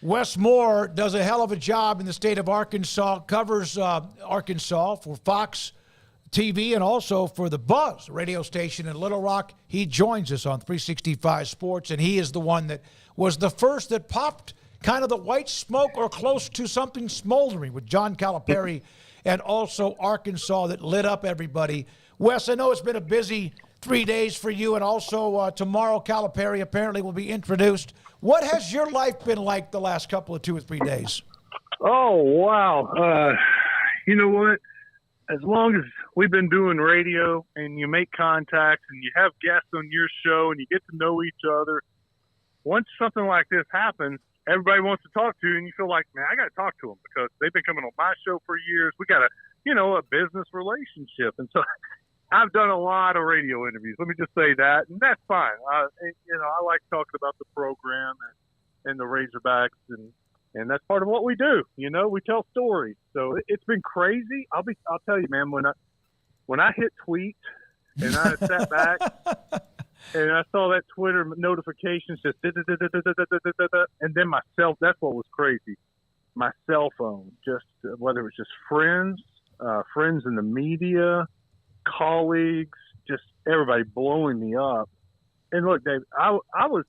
Wess Moore does a hell of a job in the state of Arkansas, covers Arkansas for Fox TV and also for the Buzz radio station in Little Rock. He joins us on 365 Sports, and he is the one that was the first that popped kind of the white smoke or close to something smoldering with John Calipari and also Arkansas that lit up everybody. Wes, I know it's been a busy 3 days for you, and also tomorrow Calipari apparently will be introduced. What has your life been like the last couple of 2 or 3 days? Oh, wow. You know what? As long as we've been doing radio and you make contacts and you have guests on your show and you get to know each other, once something like this happens, everybody wants to talk to you, and you feel like, man, I got to talk to them because they've been coming on my show for years. We got a business relationship. And so I've done a lot of radio interviews. Let me just say that, and that's fine. I like talking about the program and the Razorbacks, and that's part of what we do. We tell stories. So it's been crazy. I'll tell you, man. When I hit tweet and I sat back and I saw that Twitter notifications just and then that's what was crazy. My cell phone, just whether it was just friends in the media, colleagues, just everybody blowing me up. And look, Dave, I was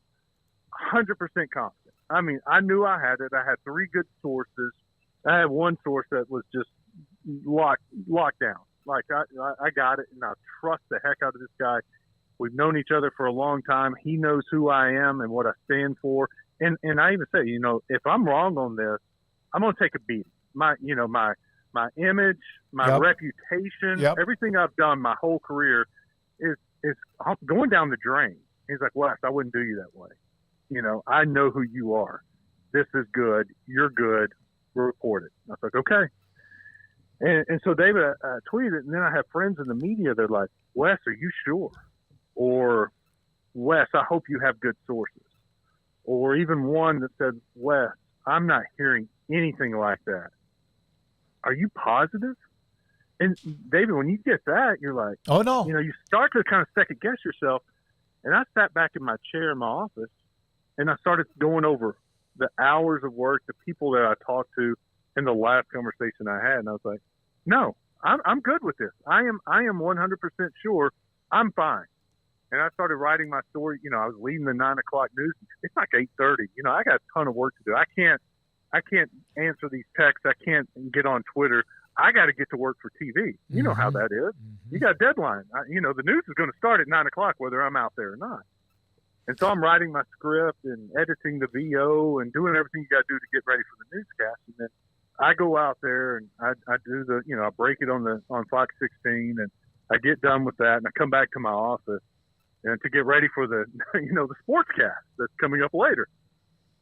100% confident. I mean, I knew I had it. I had 3 good sources. I had one source that was just locked down. Like I got it, and I trust the heck out of this guy. We've known each other for a long time. He knows who I am and what I stand for. And I even say, if I'm wrong on this, I'm going to take a beating. My image, my reputation, everything I've done my whole career is going down the drain. He's like, Wes, I wouldn't do you that way. I know who you are. This is good. You're good. Report it. I was like, okay. And so David tweeted, and then I have friends in the media. They're like, Wes, are you sure? Or, Wes, I hope you have good sources. Or even one that said, Wes, I'm not hearing anything like that. Are you positive? And David, when you get that, you're like, oh no. You start to kind of second guess yourself. And I sat back in my chair in my office and I started going over the hours of work, the people that I talked to in the last conversation I had. And I was like, no, I'm good with this. I am 100% sure I'm fine. And I started writing my story. I was leading the 9 o'clock news. It's like 8:30. I got a ton of work to do. I can't answer these texts. I can't get on Twitter. I got to get to work for TV. You know how that is. You got a deadline. The news is going to start at 9 o'clock, whether I'm out there or not. And so I'm writing my script and editing the VO and doing everything you got to do to get ready for the newscast. And then I go out there and I do I break it on Fox 16, and I get done with that, and I come back to my office and to get ready for the the sportscast that's coming up later.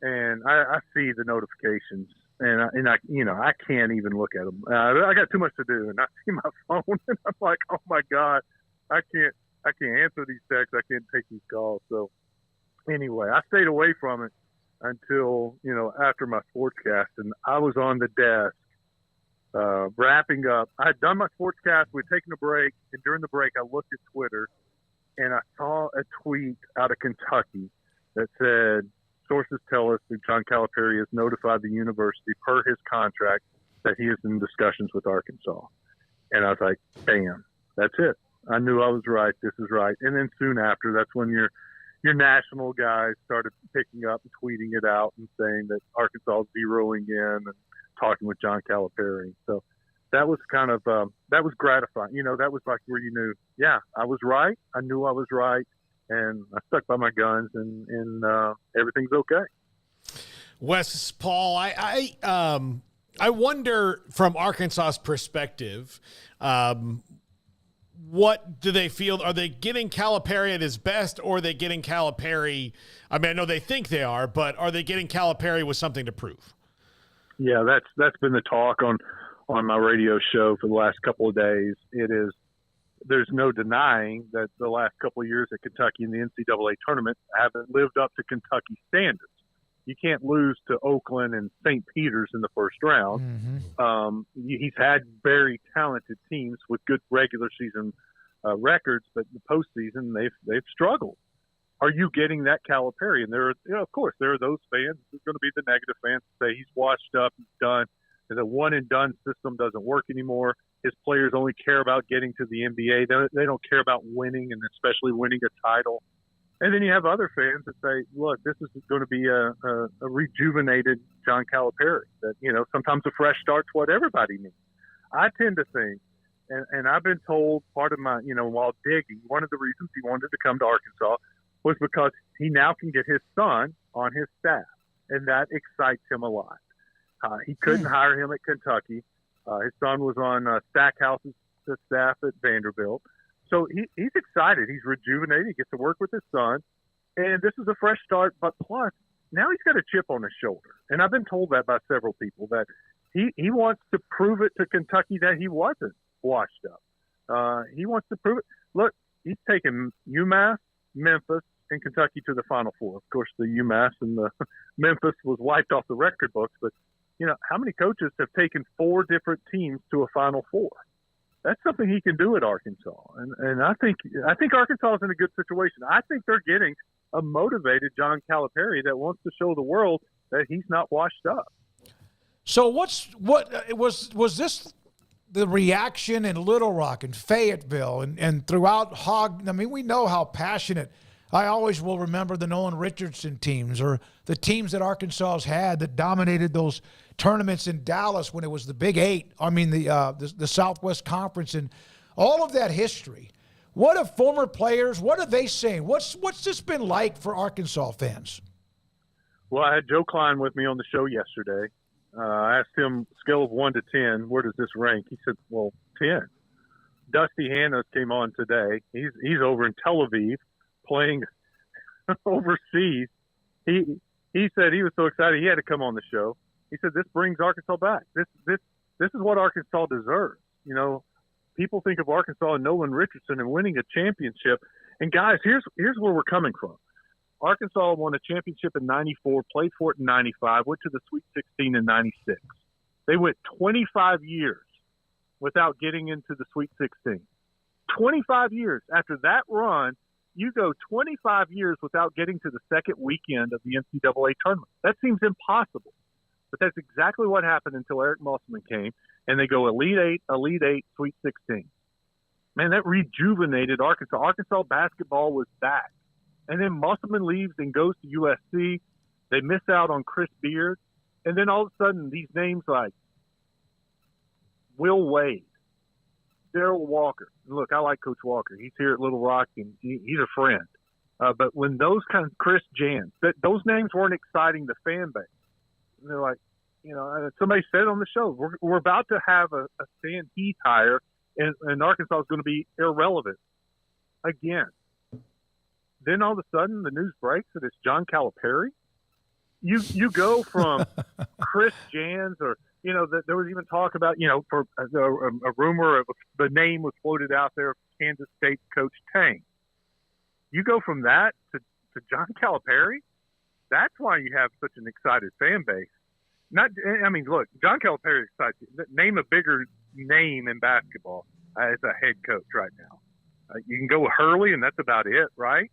And I see the notifications, and I can't even look at them. I got too much to do, and I see my phone, and I'm like, oh my God, I can't answer these texts. I can't take these calls. So anyway, I stayed away from it until after my sportscast, and I was on the desk wrapping up. I had done my sportscast. We'd taken a break, and during the break, I looked at Twitter, and I saw a tweet out of Kentucky that said, sources tell us that John Calipari has notified the university per his contract that he is in discussions with Arkansas. And I was like, bam, that's it. I knew I was right. This is right. And then soon after, that's when your national guys started picking up and tweeting it out and saying that Arkansas is zeroing in and talking with John Calipari. So that was kind of that was gratifying. That was like where you knew, yeah, I was right. I knew I was right. And I stuck by my guns, and everything's okay. Wes, Paul, I wonder from Arkansas's perspective, what do they feel? Are they getting Calipari at his best, or are they getting Calipari? I mean, I know they think they are, but are they getting Calipari with something to prove? Yeah, that's been the talk on my radio show for the last couple of days. There's no denying that the last couple of years at Kentucky in the NCAA tournament haven't lived up to Kentucky standards. You can't lose to Oakland and St. Peter's in the first round. He's had very talented teams with good regular season records, but in the postseason they've struggled. are you getting that Calipari? And there are, of course, there are those fans. There's going to be the negative fans that say he's washed up, he's done. And the one and done system doesn't work anymore. His players only care about getting to the NBA. They don't care about winning, and especially winning a title. And then you have other fans that say, look, this is going to be a rejuvenated John Calipari. That, sometimes a fresh start's what everybody needs. I tend to think, and I've been told part of my, while digging, one of the reasons he wanted to come to Arkansas was because he now can get his son on his staff, and that excites him a lot. He couldn't hire him at Kentucky. His son was on Stackhouse's staff at Vanderbilt. So he's excited. He's rejuvenated. He gets to work with his son. And this is a fresh start. But plus, now he's got a chip on his shoulder. And I've been told that by several people, that he wants to prove it to Kentucky that he wasn't washed up. He wants to prove it. Look, he's taken UMass, Memphis, and Kentucky to the Final Four. Of course, the UMass and the Memphis was wiped off the record books. But, how many coaches have taken 4 different teams to a Final Four? That's something he can do at Arkansas. And I think Arkansas is in a good situation. I think they're getting a motivated John Calipari that wants to show the world that he's not washed up. So what was this the reaction in Little Rock and Fayetteville and throughout Hog? I mean, we know how passionate. I always will remember the Nolan Richardson teams, or the teams that Arkansas has had that dominated those tournaments in Dallas when it was the Big Eight. I mean, the Southwest Conference, and all of that history. What are former players? What are they saying? What's this been like for Arkansas fans? Well, I had Joe Klein with me on the show yesterday. I asked him, scale of 1 to 10, where does this rank? He said, well, 10. Dusty Hannas came on today. He's over in Tel Aviv playing overseas. He said he was so excited he had to come on the show. He said this brings Arkansas back. This is what Arkansas deserves. People think of Arkansas and Nolan Richardson and winning a championship. And guys, here's where we're coming from. Arkansas won a championship in '94, played for it in '95, went to the Sweet 16 in '96. They went 25 years without getting into the Sweet 16. 25 years after that run. You go 25 years without getting to the second weekend of the NCAA tournament. That seems impossible. But that's exactly what happened until Eric Musselman came, and they go Elite Eight, Sweet 16. Man, that rejuvenated Arkansas. Arkansas basketball was back. And then Musselman leaves and goes to USC. They miss out on Chris Beard. And then all of a sudden, these names like Will Wade, Darrell Walker. Look, I like Coach Walker. He's here at Little Rock, and he's a friend. But when those kind of Chris Jans, those names weren't exciting the fan base. And they're like, somebody said on the show, we're about to have a Stan Heath hire, and Arkansas is going to be irrelevant again. Then all of a sudden, the news breaks that it's John Calipari. You go from Chris Jans, or there was even talk about for a rumor of the name was floated out there of Kansas State coach Tang. You go from that to John Calipari. That's why you have such an excited fan base. Look, John Calipari excites you. Name a bigger name in basketball as a head coach right now. You can go with Hurley, and that's about it, right?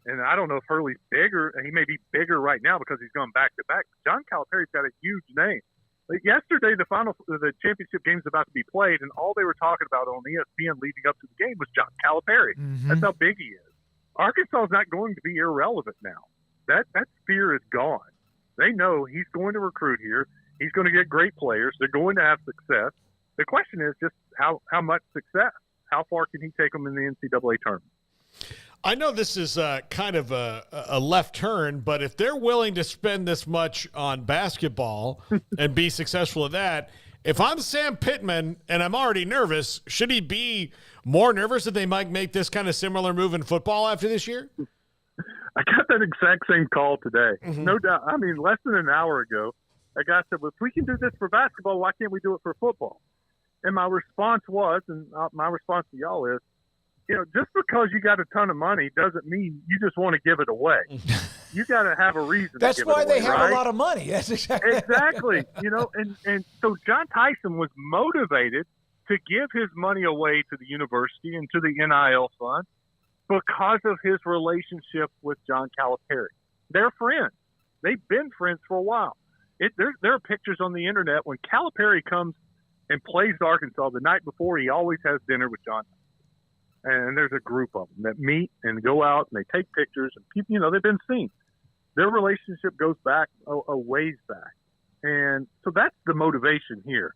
And I don't know if Hurley's bigger. He may be bigger right now because he's gone back to back. John Calipari's got a huge name. But yesterday, the championship game is about to be played, and all they were talking about on ESPN leading up to the game was John Calipari. Mm-hmm. That's how big he is. Arkansas is not going to be irrelevant now. That fear is gone. They know he's going to recruit here. He's going to get great players. They're going to have success. The question is just how much success. How far can he take them in the NCAA tournament? I know this is kind of a left turn, but if they're willing to spend this much on basketball and be successful at that, if I'm Sam Pittman and I'm already nervous, should he be more nervous that they might make this kind of similar move in football after this year? I got that exact same call today. Mm-hmm. No doubt. Less than an hour ago, a guy said, well, if we can do this for basketball, why can't we do it for football? And my response was, and my response to y'all is, just because you got a ton of money doesn't mean you just want to give it away. You got to have a reason. That's to give why it away, they have right? a lot of money. That's exactly. And so John Tyson was motivated to give his money away to the university and to the NIL fund. because of his relationship with John Calipari. They're friends. They've been friends for a while. There are pictures on the internet when Calipari comes and plays Arkansas the night before. He always has dinner with John, and there's a group of them that meet and go out and they take pictures, and people, they've been seen. Their relationship goes back a ways back, and so that's the motivation here.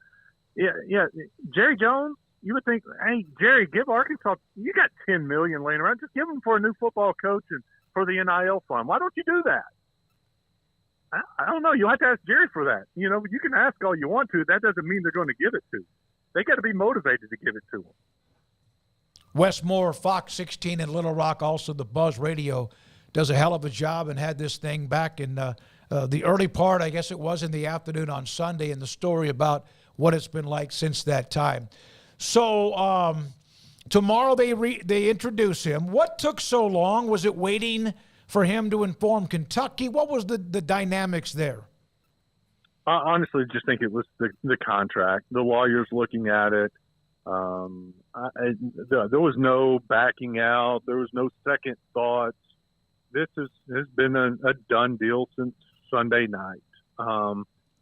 Yeah. Jerry Jones, you would think, hey, Jerry, give Arkansas. You got $10 million laying around. Just give them for a new football coach and for the NIL fund. Why don't you do that? I don't know. You'll have to ask Jerry for that. You can ask all you want to. That doesn't mean they're going to give it to you. They got to be motivated to give it to them. Wess Moore, Fox 16 in Little Rock, also the Buzz Radio, does a hell of a job and had this thing back in the early part, I guess it was in the afternoon on Sunday, and the story about what it's been like since that time. So tomorrow they introduce him. What took so long? Was it waiting for him to inform Kentucky? What was the dynamics there? I honestly just think it was the contract. The lawyers looking at it. There was no backing out. There was no second thoughts. This has been a done deal since Sunday night.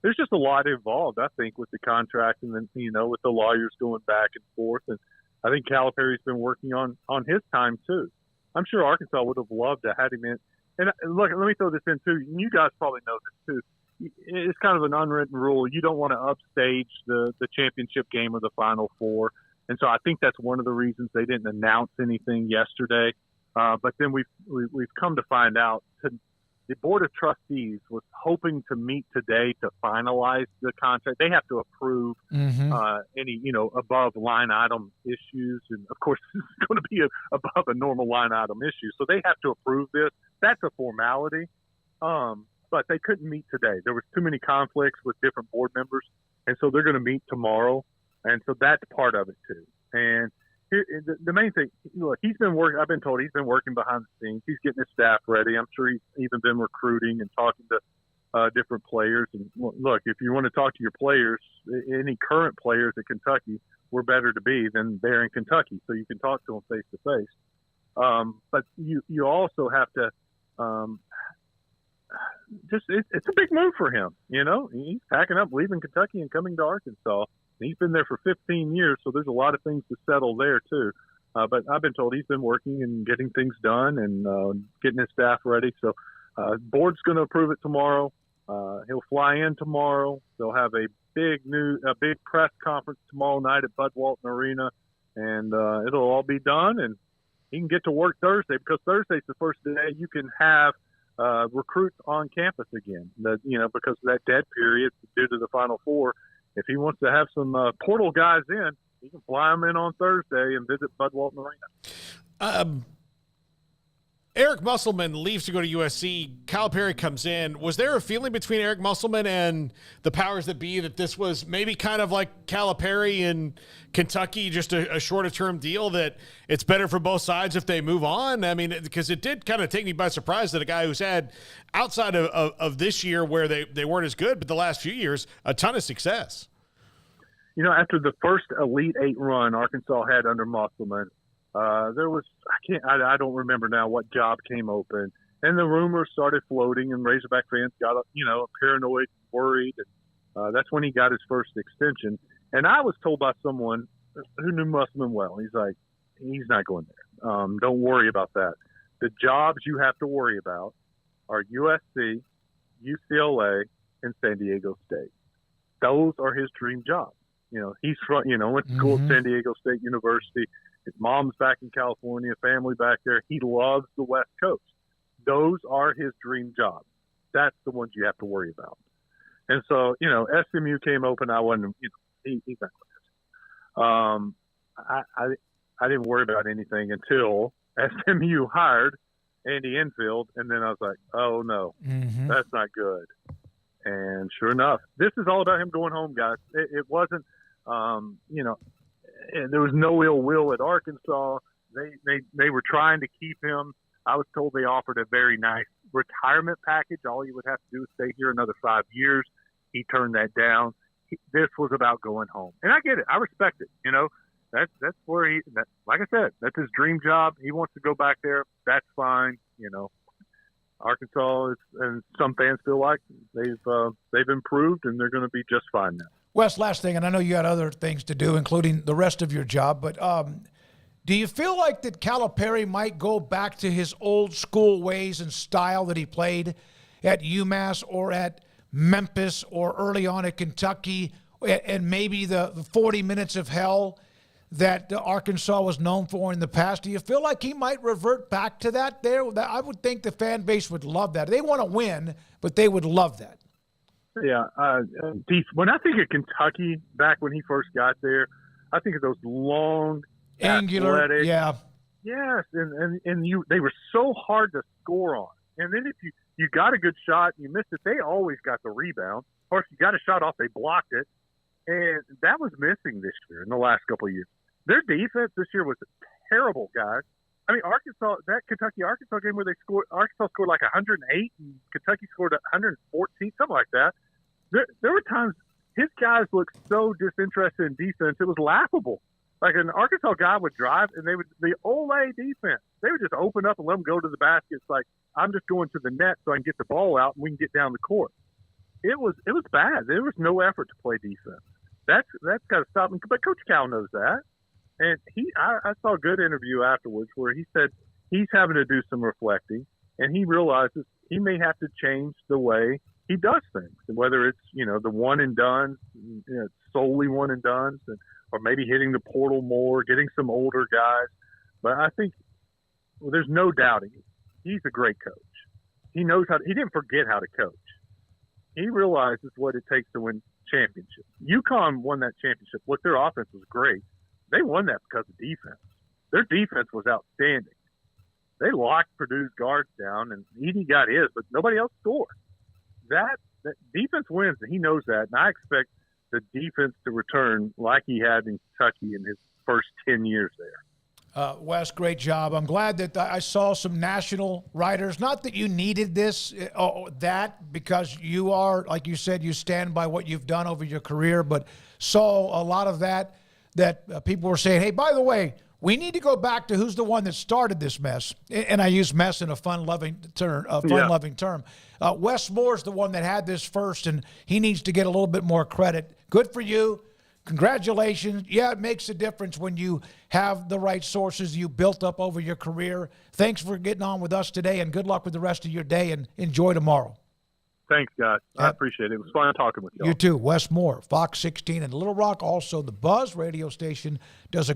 There's just a lot involved, I think, with the contract, and then with the lawyers going back and forth. And I think Calipari's been working on his time too. I'm sure Arkansas would have loved to have him in. And look, let me throw this in too. You guys probably know this too. It's kind of an unwritten rule. You don't want to upstage the championship game or the Final Four. And so I think that's one of the reasons they didn't announce anything yesterday. But then we've come to find out the Board of Trustees was hoping to meet today to finalize the contract. They have to approve any, above line item issues. And of course, this is going to be above a normal line item issue. So they have to approve this. That's a formality. But they couldn't meet today. There was too many conflicts with different board members. And so they're going to meet tomorrow. And so that's part of it too. And the main thing, look, he's been working. I've been told he's been working behind the scenes. He's getting his staff ready. I'm sure he's even been recruiting and talking to different players. And look, if you want to talk to your players, any current players at Kentucky, we're better to be than they're in Kentucky, so you can talk to them face to face. But you also have to it's a big move for him. He's packing up, leaving Kentucky and coming to Arkansas. He's been there for 15 years, so there's a lot of things to settle there too. But I've been told he's been working and getting things done and getting his staff ready. So board's going to approve it tomorrow. He'll fly in tomorrow. They'll have a big press conference tomorrow night at Bud Walton Arena, and it'll all be done. And he can get to work Thursday, because Thursday's the first day you can have recruits on campus again. Because of that dead period due to the Final Four. If he wants to have some portal guys in, he can fly them in on Thursday and visit Bud Walton Arena. Eric Musselman leaves to go to USC. Calipari comes in. Was there a feeling between Eric Musselman and the powers that be that this was maybe kind of like Calipari in Kentucky, just a shorter-term deal, that it's better for both sides if they move on? I mean, because it did kind of take me by surprise that a guy who's had, outside of this year where they weren't as good, but the last few years, a ton of success. After the first Elite Eight run Arkansas had under Musselman, there was, I don't remember now what job came open, and the rumors started floating, and Razorback fans got, paranoid, worried. And, that's when he got his first extension. And I was told by someone who knew Musselman well, he's like, he's not going there. Don't worry about that. The jobs you have to worry about are USC, UCLA, and San Diego State. Those are his dream jobs. He's from, went to school at San Diego State University. His mom's back in California, family back there. He loves the West Coast. Those are his dream jobs. That's the ones you have to worry about. And so, SMU came open. I wasn't, he's not going to. I didn't worry about anything until SMU hired Andy Enfield, and then I was like, oh no, that's not good. And sure enough, this is all about him going home, guys. It wasn't, there was no ill will at Arkansas. They were trying to keep him. I was told they offered a very nice retirement package. All he would have to do is stay here another 5 years. He turned that down. This was about going home. And I get it. I respect it. that's where like I said, that's his dream job. He wants to go back there. That's fine. Arkansas and some fans feel like they've improved and they're going to be just fine now. Wes, last thing, and I know you got other things to do, including the rest of your job, but do you feel like that Calipari might go back to his old school ways and style that he played at UMass or at Memphis or early on at Kentucky, and maybe the 40 minutes of hell that Arkansas was known for in the past? Do you feel like he might revert back to that there? I would think the fan base would love that. They want to win, but they would love that. Yeah. When I think of Kentucky back when he first got there, I think of those long, angular, athletic, yeah. Yes, and they were so hard to score on. And then if you got a good shot and you missed it, they always got the rebound. Or if you got a shot off, they blocked it. And that was missing this year in the last couple of years. Their defense this year was terrible, guys. I mean, that Kentucky-Arkansas game where Arkansas scored like 108 and Kentucky scored 114, something like that. There were times his guys looked so disinterested in defense, it was laughable. Like an Arkansas guy would drive, and the Ole defense, they would just open up and let them go to the basket. It's like, I'm just going to the net so I can get the ball out and we can get down the court. It was bad. There was no effort to play defense. That's got to stop. But Coach Cal knows that. And I saw a good interview afterwards where he said he's having to do some reflecting, and he realizes he may have to change the way he does things, whether it's the one and done, solely one and done, or maybe hitting the portal more, getting some older guys. But I think there's no doubting it. He's a great coach. He knows he didn't forget how to coach. He realizes what it takes to win championships. UConn won that championship. Look, their offense was great. They won that because of defense. Their defense was outstanding. They locked Purdue's guards down, and Edey got his, but nobody else scored. That defense wins, and he knows that. And I expect the defense to return like he had in Kentucky in his first 10 years there. Wes, great job. I'm glad that I saw some national writers. Not that you needed this, because you are, like you said, you stand by what you've done over your career, but saw a lot of that people were saying, hey, by the way, we need to go back to who's the one that started this mess. And I use mess in a fun-loving term. Wess Moore is the one that had this first, and he needs to get a little bit more credit. Good for you. Congratulations. Yeah, it makes a difference when you have the right sources you built up over your career. Thanks for getting on with us today, and good luck with the rest of your day, and enjoy tomorrow. Thanks, guys. I appreciate it. It was fun talking with you. You too. Wess Moore, Fox 16 in Little Rock, also the Buzz radio station, does a